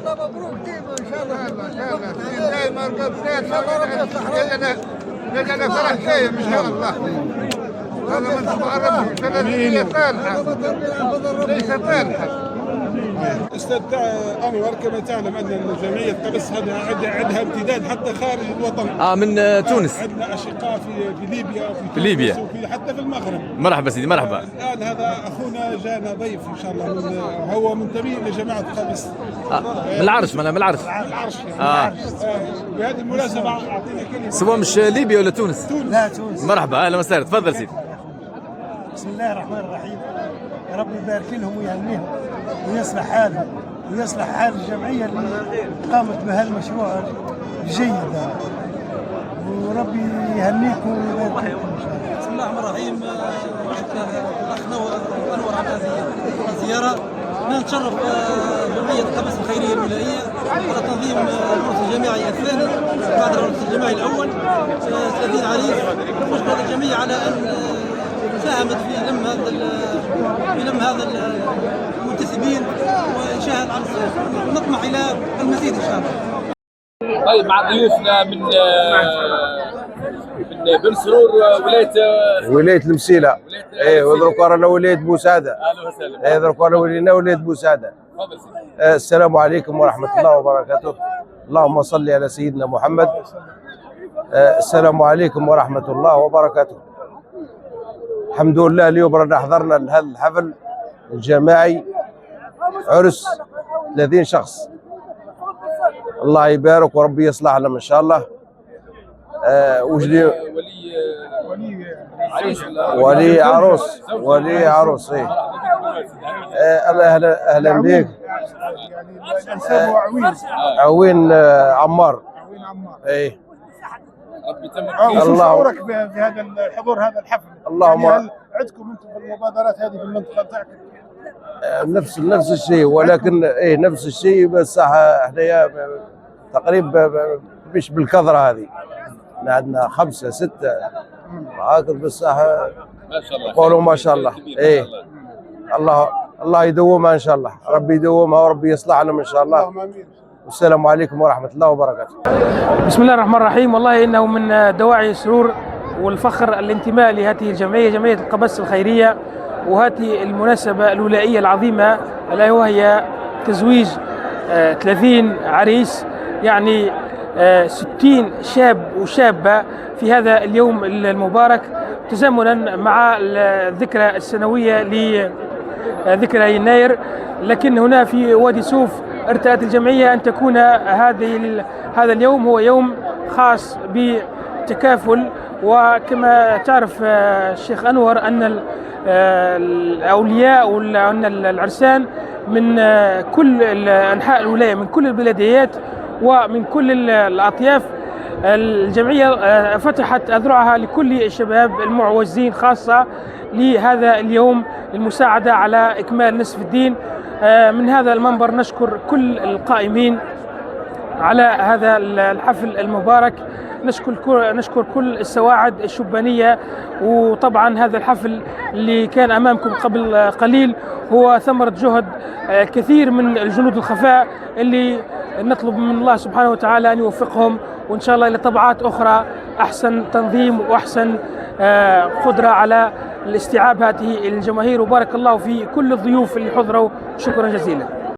شاء الله مبروك ديما ان شاء الله. دائما لنا فرح دايم ان شاء الله. هذا من تبارك ثلاثية صالحة ليس صالحة. استاذ انور كما تعلم ان جمعيه قبس عندها امتداد حتى خارج الوطن. من تونس. عندنا اشقاء في ليبيا في ليبيا وفي حتى في المغرب. مرحبا سيدي مرحبا. الان هذا اخونا جانا ضيف ان شاء الله هو منتمي لجماعه قبس. من العرش من العرش. العرش يعني. بهذه المناسبه اعطينا كلمه. سواء مش ليبيا ولا تونس؟ لا تونس. مرحبا اهلا وسهلا تفضل سيدي. بسم الله الرحمن الرحيم. يا رب يبارك لهم ويهنيهم ويصلح حالهم ويصلح حال الجمعيه اللي قامت بهالمشروع الجيد هذا، وربي يهنيكم ويبارك لكم ان شاء الله. بسم الله الرحمن الرحيم. نشكر الاخ انور على هذه الزياره. نتشرف جمعيه قبس الخيريه الولائيه على تنظيم العرس الجماعي الثاني بعد العرس الجماعي الاول 30 عريس. نشكر الجميع على ان ساهمت في لم هذا المنتسبين وانشاء العرس. نطمح الى المزيد ان شاء الله. طيب مع ضيوفنا من بن سرور ولايه المسيله. ايه ودرك رانا ولايه بوساده. اهلا وسهلا. ايه درك رانا ولينا ولايه بوساده. تفضل سيدي. السلام عليكم ورحمه الله وبركاته. اللهم صل على سيدنا محمد. السلام عليكم ورحمه الله وبركاته. الحمد لله اليوم رانا حضرنا لهذا الحفل الجماعي عرس 30 شخص. الله يبارك وربي يصلح لهم ان شاء الله. ولي عروس ولي عروس. ايه اهلا بك. عوين عمار. ايه الله شعورك بهذا الحضور هذا الحفل. اللهم يعني هل عندكم انتم في المبادرات هذه في المنطقه بتاعتكم؟ نفس الشيء، ولكن ايه نفس الشيء، بس احنا تقريبا مش بالكثره هذه. عندنا 5 6 هكذا بالصحة. ما شاء الله. قولوا ما شاء الله. ايه الله يدومها ان شاء الله. ربي يدومها وربي يصلح لهم ان شاء الله. اللهم امين. والسلام عليكم ورحمه الله وبركاته. بسم الله الرحمن الرحيم. والله انه من دواعي السرور والفخر الانتماء لهذه الجمعيه، جمعيه القبس الخيريه، وهذه المناسبه الولائيه العظيمه الا وهي تزويج 30 عريس، يعني 60 شاب وشابه في هذا اليوم المبارك، تزامنا مع الذكرى السنويه لذكرى يناير. لكن هنا في وادي سوف ارتأت الجمعيه ان تكون هذا اليوم هو يوم خاص بتكافل. وكما تعرف الشيخ انور ان الاولياء وان العرسان من كل انحاء الولايه، من كل البلديات ومن كل الاطياف. الجمعيه فتحت اذرعها لكل الشباب المعوزين خاصه لهذا اليوم للمساعده على اكمال نصف الدين. من هذا المنبر نشكر كل القائمين على هذا الحفل المبارك، نشكر كل السواعد الشبانية. وطبعا هذا الحفل اللي كان أمامكم قبل قليل هو ثمرة جهد كثير من الجنود الخفاء اللي نطلب من الله سبحانه وتعالى أن يوفقهم، وإن شاء الله إلى طبعات أخرى أحسن تنظيم وأحسن قدرة على الاستيعاب هذه الجماهير. وبارك الله في كل الضيوف اللي حضروا. شكرا جزيلا.